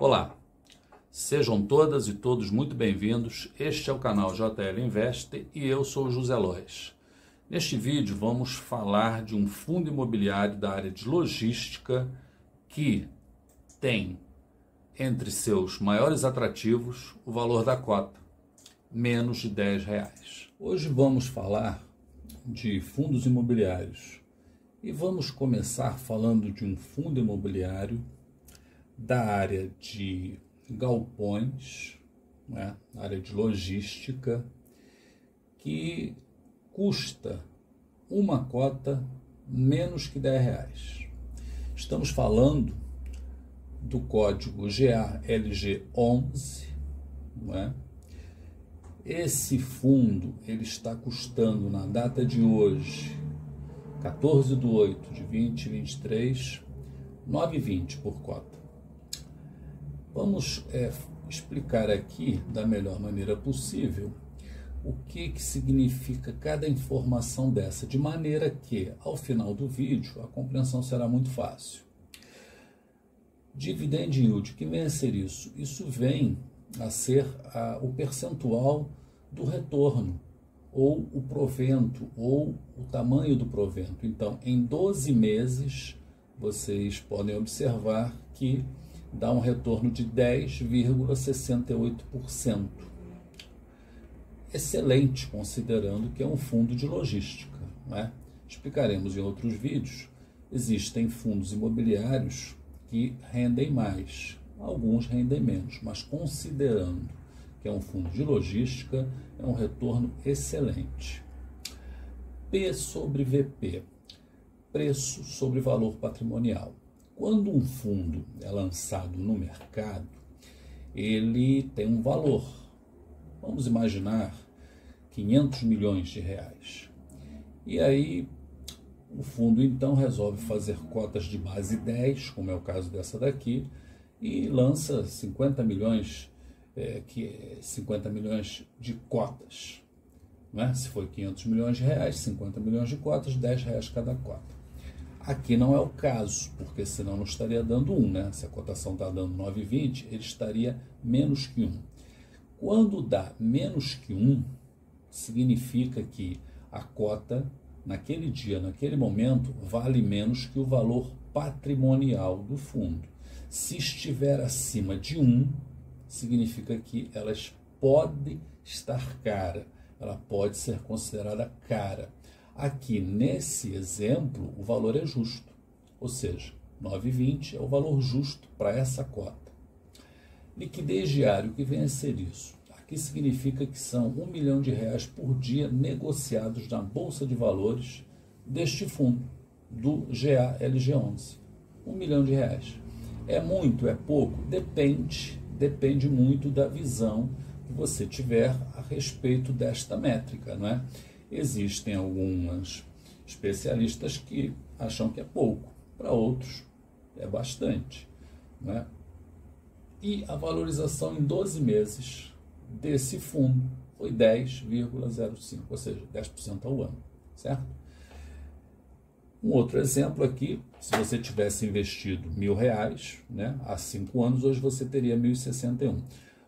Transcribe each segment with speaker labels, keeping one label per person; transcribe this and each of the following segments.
Speaker 1: Olá, sejam todas e todos muito bem-vindos. Este é o canal JL Invest e eu sou o José Lois. Neste vídeo vamos falar de um fundo imobiliário da área de logística que tem entre seus maiores atrativos o valor da cota, menos de R$10. Hoje vamos falar de fundos imobiliários e vamos começar falando de um fundo imobiliário da área de galpões, né, área de logística, que custa uma cota menos que R$10. Estamos falando do código GALG11, né? Esse fundo ele está custando na data de hoje, 14/8/2023, R$9,20 por cota. Vamos explicar aqui da melhor maneira possível o que significa cada informação dessa, de maneira que, ao final do vídeo, a compreensão será muito fácil. Dividend yield, que vem a ser isso? Isso vem a ser o percentual do retorno, ou o provento, ou o tamanho do provento. Então, em 12 meses, vocês podem observar que dá um retorno de 10,68%. Excelente, considerando que é um fundo de logística, não é? Explicaremos em outros vídeos. Existem fundos imobiliários que rendem mais, alguns rendem menos, mas considerando que é um fundo de logística, é um retorno excelente. P sobre VP, preço sobre valor patrimonial. Quando um fundo é lançado no mercado, ele tem um valor. Vamos imaginar R$500 milhões. E aí o fundo então resolve fazer cotas de base 10, como é o caso dessa daqui, e lança 50 milhões, 50 milhões de cotas. Né? Se foi R$500 milhões, 50 milhões de cotas, R$10 cada cota. Aqui não é o caso, porque senão não estaria dando 1, né? Se a cotação está dando 9,20, ele estaria menos que 1. Quando dá menos que 1, significa que a cota, naquele dia, naquele momento, vale menos que o valor patrimonial do fundo. Se estiver acima de 1, significa que ela pode estar cara, ela pode ser considerada cara. Aqui, nesse exemplo, o valor é justo, ou seja, 9,20 é o valor justo para essa cota. Liquidez diária, o que vem a ser isso? Aqui significa que são R$1 milhão por dia negociados na Bolsa de Valores deste fundo, do GALG11. R$1 milhão. É muito, é pouco? Depende muito da visão que você tiver a respeito desta métrica, não é? Existem alguns especialistas que acham que é pouco, para outros é bastante, né? E a valorização em 12 meses desse fundo foi 10,05, ou seja, 10% ao ano, certo? Um outro exemplo aqui, se você tivesse investido R$1.000, né, há 5 anos, hoje você teria 1.061.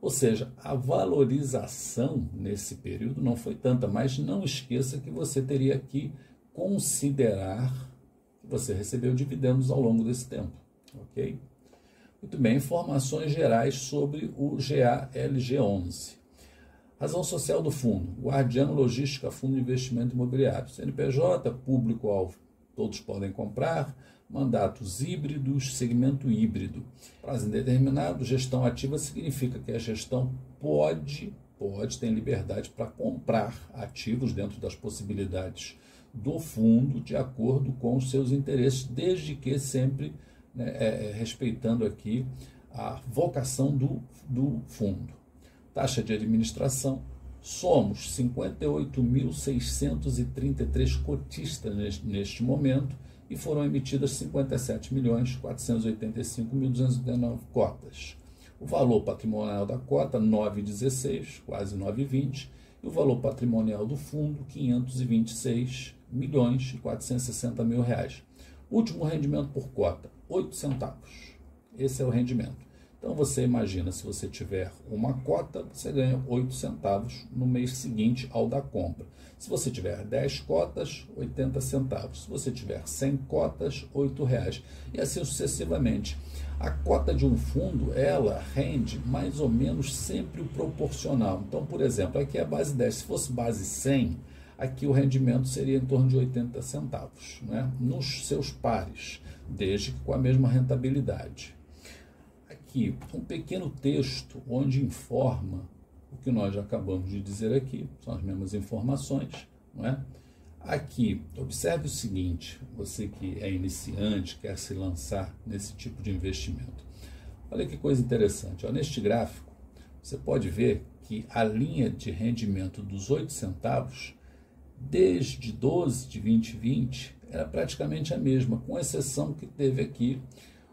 Speaker 1: Ou seja, a valorização nesse período não foi tanta, mas não esqueça que você teria que considerar que você recebeu dividendos ao longo desse tempo, ok? Muito bem, informações gerais sobre o GALG11. Razão social do fundo: Guardiano Logística Fundo de Investimento Imobiliário. CNPJ, público-alvo, todos podem comprar. Mandatos híbridos, segmento híbrido. Prazo indeterminado, gestão ativa significa que a gestão tem liberdade para comprar ativos dentro das possibilidades do fundo, de acordo com os seus interesses, desde que sempre, né, respeitando aqui a vocação do fundo. Taxa de administração: somos 58.633 cotistas neste momento, e foram emitidas 57.485.219 cotas. O valor patrimonial da cota, 9,16, quase 9,20, e o valor patrimonial do fundo, 526.460.000 reais. Último rendimento por cota, 8 centavos. Esse é o rendimento. Então você imagina, se você tiver uma cota, você ganha 8 centavos no mês seguinte ao da compra. Se você tiver 10 cotas, 80 centavos. Se você tiver 100 cotas, R$8. E assim sucessivamente. A cota de um fundo, ela rende mais ou menos sempre o proporcional. Então, por exemplo, aqui é a base 10. Se fosse base 100, aqui o rendimento seria em torno de 80 centavos, né? Nos seus pares, desde que com a mesma rentabilidade. Aqui, um pequeno texto onde informa o que nós já acabamos de dizer aqui, são as mesmas informações, não é? Aqui, observe o seguinte, você que é iniciante, quer se lançar nesse tipo de investimento. Olha que coisa interessante, ó, neste gráfico, você pode ver que a linha de rendimento dos 8 centavos, desde 12 de 2020, era praticamente a mesma, com exceção que teve aqui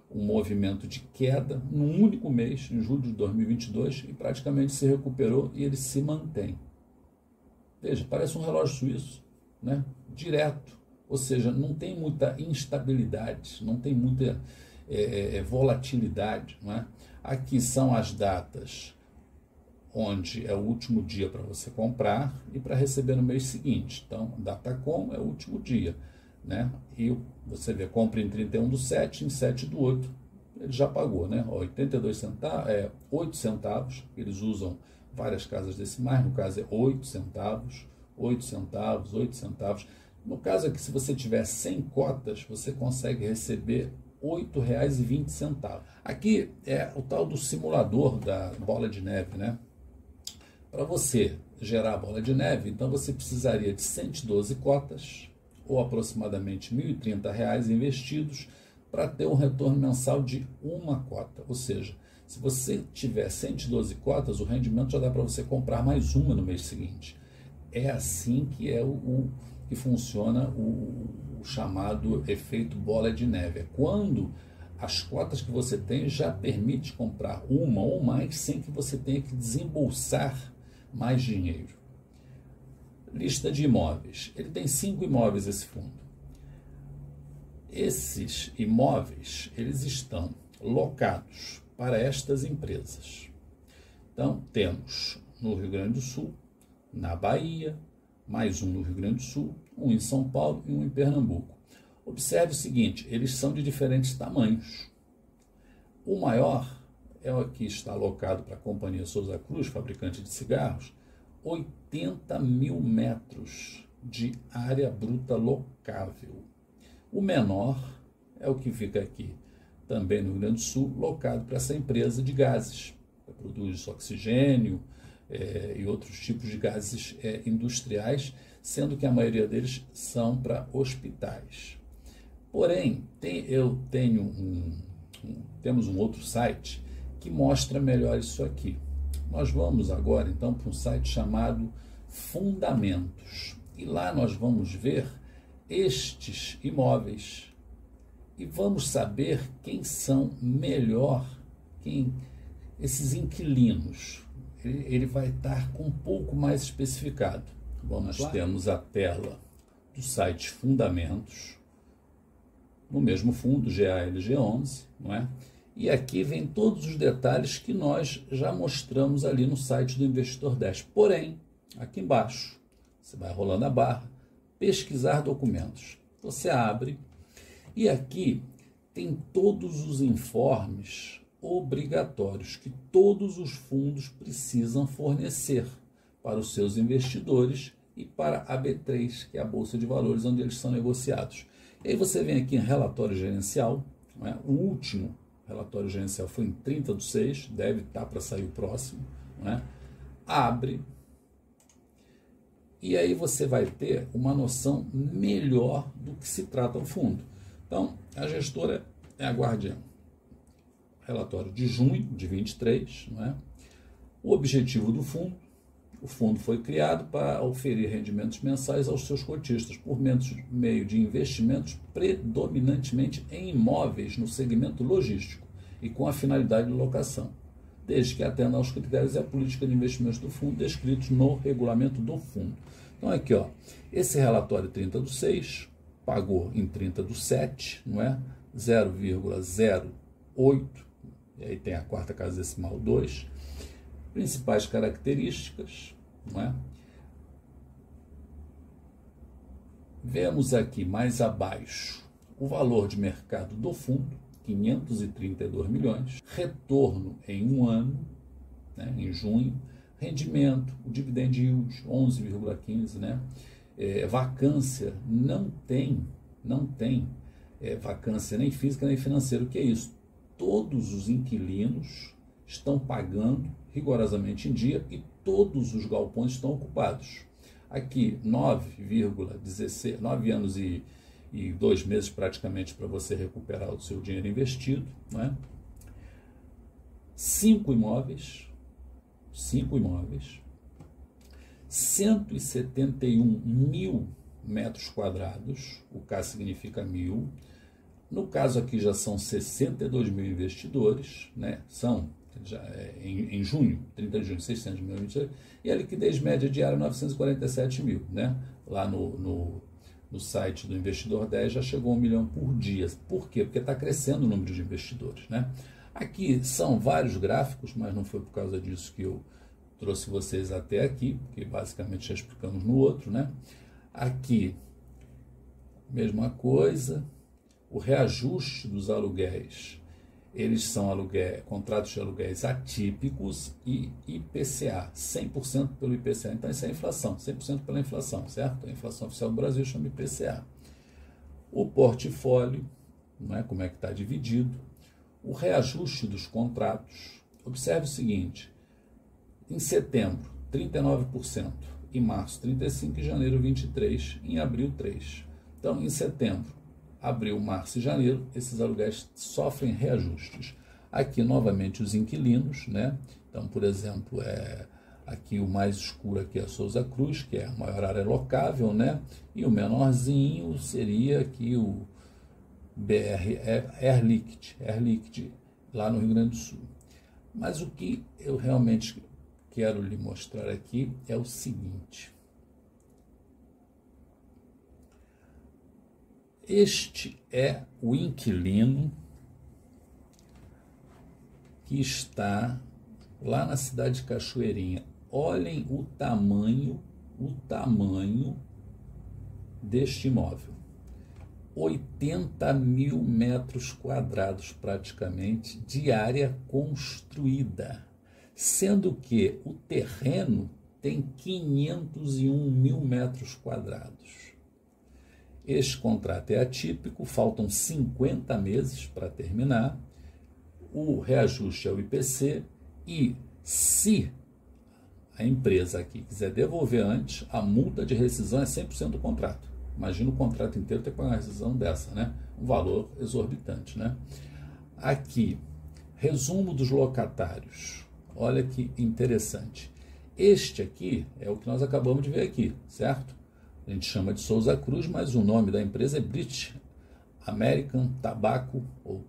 Speaker 1: um movimento de queda num único mês, em julho de 2022, e praticamente se recuperou e ele se mantém. Veja, parece um relógio suíço, né? Direto, ou seja, não tem muita instabilidade, não tem muita volatilidade, não é? Aqui são as datas onde é o último dia para você comprar e para receber no mês seguinte. Então, Datacom é o último dia, né? E você vê, compra em 31/7, em 7/8, ele já pagou, né? 82 centavos, 8 centavos, eles usam várias casas decimais, no caso é 8 centavos, 8 centavos, 8 centavos. No caso aqui, se você tiver 100 cotas, você consegue receber R$ 8,20. Aqui é o tal do simulador da bola de neve, né? Para você gerar a bola de neve, então você precisaria de 112 cotas, ou aproximadamente R$ 1.030 investidos, para ter um retorno mensal de uma cota. Ou seja, se você tiver 112 cotas, o rendimento já dá para você comprar mais uma no mês seguinte. É assim que que funciona o chamado efeito bola de neve. É quando as cotas que você tem já permite comprar uma ou mais sem que você tenha que desembolsar mais dinheiro. Lista de imóveis. Ele tem 5 imóveis, esse fundo. Esses imóveis, eles estão locados para estas empresas. Então, temos no Rio Grande do Sul, na Bahia, mais um no Rio Grande do Sul, um em São Paulo e um em Pernambuco. Observe o seguinte, eles são de diferentes tamanhos. O maior é o que está alocado para a Companhia Souza Cruz, fabricante de cigarros, 80 mil metros de área bruta locável. O menor é o que fica aqui, também no Rio Grande do Sul, locado para essa empresa de gases, que produz oxigênio e outros tipos de gases industriais, sendo que a maioria deles são para hospitais. Porém, temos um outro site que mostra melhor isso aqui. Nós vamos agora, então, para um site chamado Fundamentos. E lá nós vamos ver estes imóveis e vamos saber quem são esses inquilinos. Ele vai estar com um pouco mais especificado. Bom, nós temos a tela do site Fundamentos, no mesmo fundo, GALG11, não é? E aqui vem todos os detalhes que nós já mostramos ali no site do Investidor 10. Porém, aqui embaixo, você vai rolando a barra, pesquisar documentos. Você abre e aqui tem todos os informes obrigatórios que todos os fundos precisam fornecer para os seus investidores e para a B3, que é a Bolsa de Valores, onde eles são negociados. E aí você vem aqui em relatório gerencial, não é? O último relatório gerencial foi em 30/6, deve estar para sair o próximo, não é? Abre, e aí você vai ter uma noção melhor do que se trata o fundo. Então, a gestora é a guardiã. Relatório de junho de 23, não é? O objetivo do fundo: o fundo foi criado para oferir rendimentos mensais aos seus cotistas por meio de investimentos predominantemente em imóveis no segmento logístico e com a finalidade de locação, desde que atenda aos critérios e à política de investimentos do fundo descritos no regulamento do fundo. Então aqui, ó, esse relatório 30/6 pagou em 30/7, não é? 0,08 e aí tem a quarta casa decimal 2. Principais características, não é? Vemos aqui mais abaixo o valor de mercado do fundo, 532 milhões, retorno em um ano, né, em junho, rendimento, o dividend yield, 11,15, né? Vacância, não tem vacância nem física nem financeira. O que é isso? Todos os inquilinos estão pagando rigorosamente em dia e todos os galpões estão ocupados. Aqui, 9,16, 9 anos e 2 meses praticamente para você recuperar o seu dinheiro investido, né? 5 imóveis, 171 mil metros quadrados, o K significa 1000. No caso aqui já são 62 mil investidores, né? São já, em junho, 30 de junho, 600 mil investidores, e a liquidez média diária 947 mil, né? Lá no site do Investidor 10 já chegou a 1 milhão por dia. Por quê? Porque está crescendo o número de investidores, né? Aqui são vários gráficos, mas não foi por causa disso que eu trouxe vocês até aqui, porque basicamente já explicamos no outro, né? Aqui, mesma coisa, o reajuste dos aluguéis, eles são contratos de aluguéis atípicos e IPCA, 100% pelo IPCA. Então isso é inflação, 100% pela inflação, certo? A inflação oficial do Brasil chama IPCA. O portfólio, não é, como é que está dividido, o reajuste dos contratos. Observe o seguinte, em setembro, 39%, em março, 35%, em janeiro, 23%, em abril, 3%. Então, em setembro, abril, março e janeiro, esses aluguéis sofrem reajustes. Aqui, novamente, os inquilinos, né? Então, por exemplo, aqui o mais escuro aqui é a Souza Cruz, que é a maior área locável, né? E o menorzinho seria aqui o Air Liquide, lá no Rio Grande do Sul. Mas o que eu realmente quero lhe mostrar aqui é o seguinte. Este é o inquilino que está lá na cidade de Cachoeirinha. Olhem o tamanho deste imóvel. 80 mil metros quadrados praticamente de área construída, sendo que o terreno tem 501 mil metros quadrados. Este contrato é atípico, faltam 50 meses para terminar, o reajuste é o IPC e, se a empresa aqui quiser devolver antes, a multa de rescisão é 100% do contrato. Imagina o contrato inteiro ter que pagar uma rescisão dessa, né? Um valor exorbitante, né? Aqui, resumo dos locatários. Olha que interessante. Este aqui é o que nós acabamos de ver aqui, certo? A gente chama de Souza Cruz, mas o nome da empresa é British American Tobacco, ou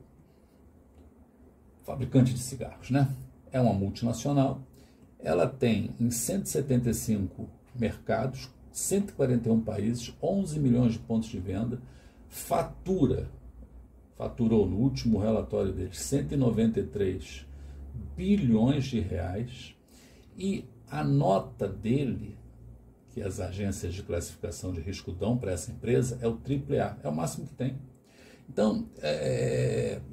Speaker 1: fabricante de cigarros, né? É uma multinacional. Ela tem em 175 mercados, 141 países, 11 milhões de pontos de venda, faturou no último relatório deles 193 bilhões de reais, e a nota dele, que as agências de classificação de risco dão para essa empresa, é o AAA, é o máximo que tem. Então,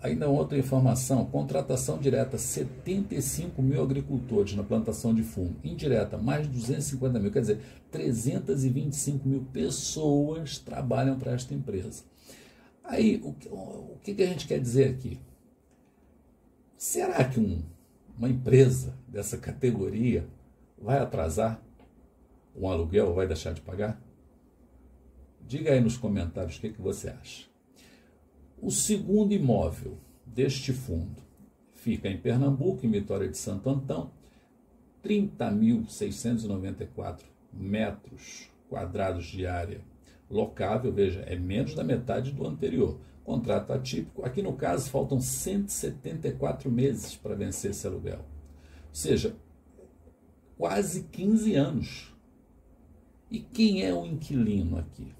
Speaker 1: ainda outra informação, contratação direta, 75 mil agricultores na plantação de fumo, indireta, mais de 250 mil, quer dizer, 325 mil pessoas trabalham para esta empresa. Aí, o que a gente quer dizer aqui? Será que uma empresa dessa categoria vai atrasar um aluguel, vai deixar de pagar? Diga aí nos comentários o que você acha. O segundo imóvel deste fundo fica em Pernambuco, em Vitória de Santo Antão, 30.694 metros quadrados de área locável, veja, é menos da metade do anterior. Contrato atípico, aqui no caso faltam 174 meses para vencer esse aluguel. Ou seja, quase 15 anos. E quem é o inquilino aqui?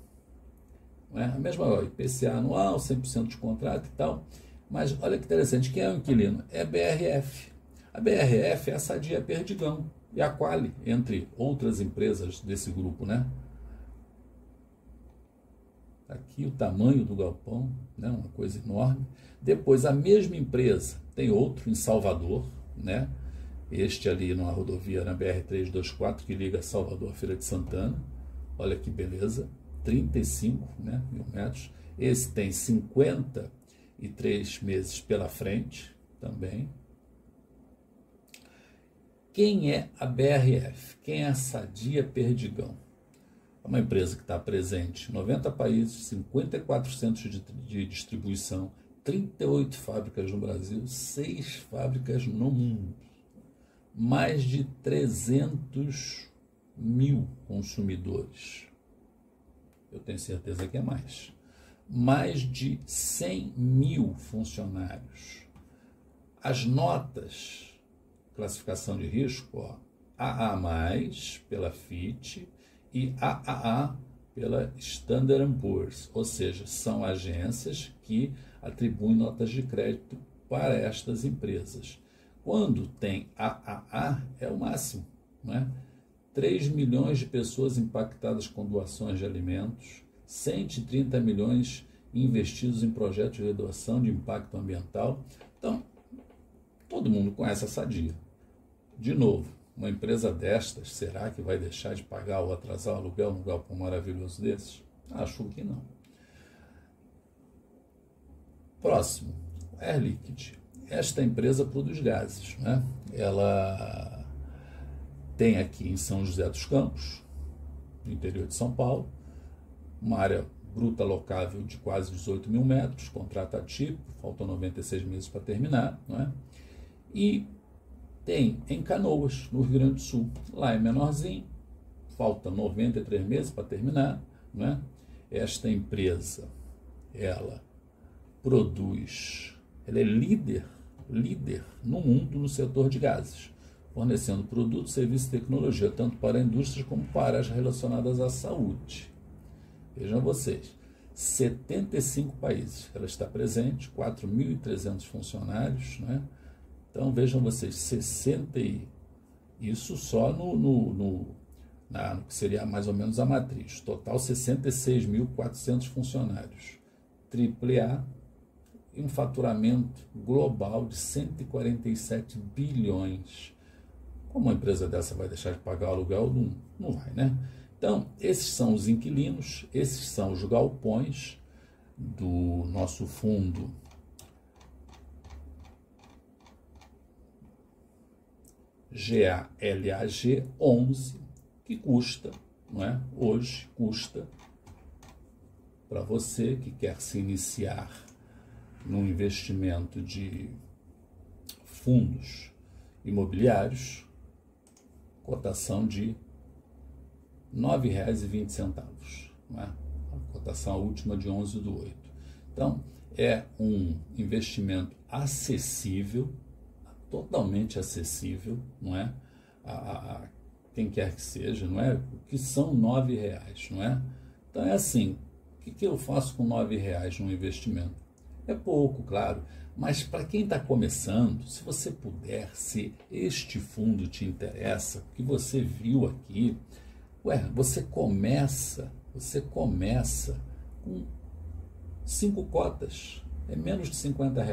Speaker 1: A mesma IPCA anual, 100% de contrato e tal. Mas olha que interessante, quem é o inquilino? É a BRF. A BRF é a Sadia Perdigão e a Quali, entre outras empresas desse grupo, né? Aqui o tamanho do galpão, né? Uma coisa enorme. Depois a mesma empresa tem outro em Salvador, né? Este ali numa rodovia na BR-324 que liga Salvador à Feira de Santana. Olha que beleza, 35, né, mil metros. Esse tem 53 meses pela frente também. Quem é a BRF? Quem é a Sadia Perdigão? É uma empresa que está presente em 90 países, 54 centros de distribuição, 38 fábricas no Brasil, 6 fábricas no mundo. Mais de 300 mil consumidores. Eu tenho certeza que é mais. Mais de 100 mil funcionários. As notas, classificação de risco, ó, AA+, pela Fitch, e AAA pela Standard & Poor's, ou seja, são agências que atribuem notas de crédito para estas empresas. Quando tem AAA, é o máximo, né? 3 milhões de pessoas impactadas com doações de alimentos, 130 milhões investidos em projetos de redução de impacto ambiental. Então, todo mundo conhece a Sadia. De novo, uma empresa destas, será que vai deixar de pagar ou atrasar o aluguel num galpão maravilhoso desses? Acho que não. Próximo, Air Liquide. Esta empresa produz gases, né? Ela tem aqui em São José dos Campos, no interior de São Paulo, uma área bruta locável de quase 18 mil metros, contrato atípico, faltam 96 meses para terminar, não é? E tem em Canoas, no Rio Grande do Sul, lá é menorzinho, falta 93 meses para terminar, não é? Esta empresa, ela produz, ela é líder no mundo no setor de gases, fornecendo produtos, serviços e tecnologia, tanto para a indústria como para as relacionadas à saúde. Vejam vocês, 75 países, ela está presente, 4.300 funcionários, né? Então vejam vocês, 60 isso só no que seria mais ou menos a matriz, total 66.400 funcionários, AAA, e um faturamento global de 147 bilhões. Como uma empresa dessa vai deixar de pagar o aluguel? Não vai, né? Então, esses são os inquilinos, esses são os galpões do nosso fundo GALAG 11, que custa, não é? Hoje custa, para você que quer se iniciar num investimento de fundos imobiliários, cotação de R$ 9,20, não é? A cotação última de 11/8. Então, é um investimento acessível, totalmente acessível, não é? A quem quer que seja, não é? Que são R$ 9,00, não é? Então, é assim, o que eu faço com R$ 9,00 num investimento? É pouco, claro, mas para quem está começando, se você puder, se este fundo te interessa, o que você viu aqui, você começa com 5 cotas, é menos de R$ 50,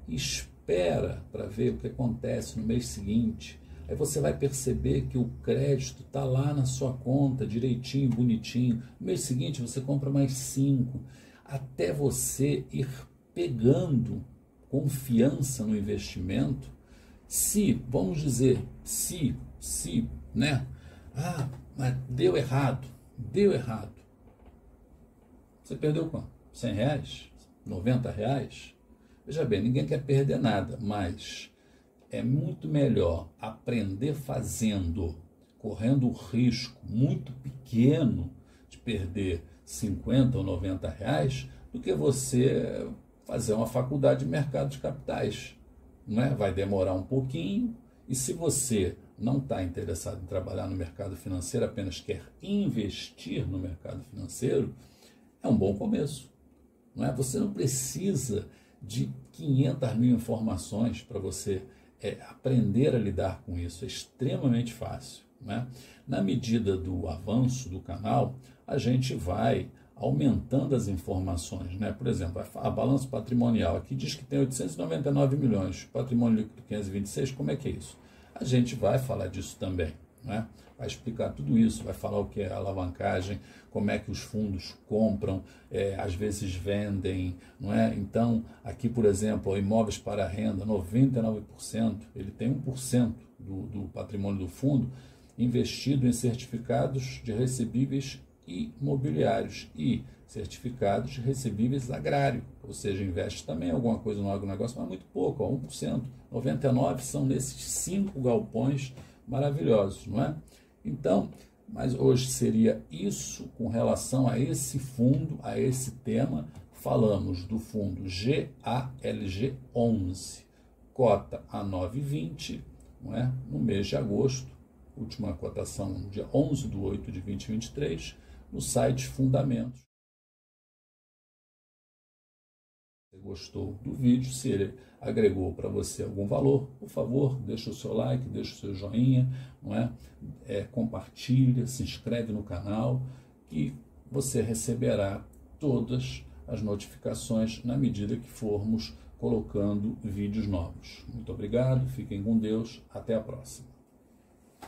Speaker 1: e espera para ver o que acontece no mês seguinte. Aí você vai perceber que o crédito está lá na sua conta, direitinho, bonitinho. No mês seguinte você compra mais 5, até você ir pegando confiança no investimento. Se, vamos dizer, né? Ah, mas deu errado. Você perdeu quanto? R$ 100? R$ 90? Veja bem, ninguém quer perder nada, mas é muito melhor aprender fazendo, correndo o risco muito pequeno de perder 50 ou 90 reais, do que você fazer uma faculdade de mercado de capitais. Não é? Vai demorar um pouquinho, e se você não está interessado em trabalhar no mercado financeiro, apenas quer investir no mercado financeiro, é um bom começo. Não é? Você não precisa de 500 mil informações para você aprender a lidar com isso. É extremamente fácil, né? Na medida do avanço do canal, a gente vai aumentando as informações, né? Por exemplo, a balança patrimonial aqui diz que tem 899 milhões, patrimônio líquido 526, como é que é isso? A gente vai falar disso também, né? Vai explicar tudo isso, vai falar o que é alavancagem, como é que os fundos compram, às vezes vendem, não é? Então, aqui, por exemplo, imóveis para renda, 99%, ele tem 1% do patrimônio do fundo investido em certificados de recebíveis imobiliários e certificados de recebíveis agrários, ou seja, investe também alguma coisa no agronegócio, mas muito pouco, 1%, 99% são nesses 5 galpões maravilhosos, não é? Então, mas hoje seria isso com relação a esse fundo, a esse tema. Falamos do fundo GALG 11, cota a 9,20, não é? No mês de agosto, última cotação dia 11/8/2023, no site Fundamentos. Se você gostou do vídeo, se ele agregou para você algum valor, por favor, deixa o seu like, deixa o seu joinha, não é? Compartilha, se inscreve no canal, que você receberá todas as notificações na medida que formos colocando vídeos novos. Muito obrigado, fiquem com Deus, até a próxima.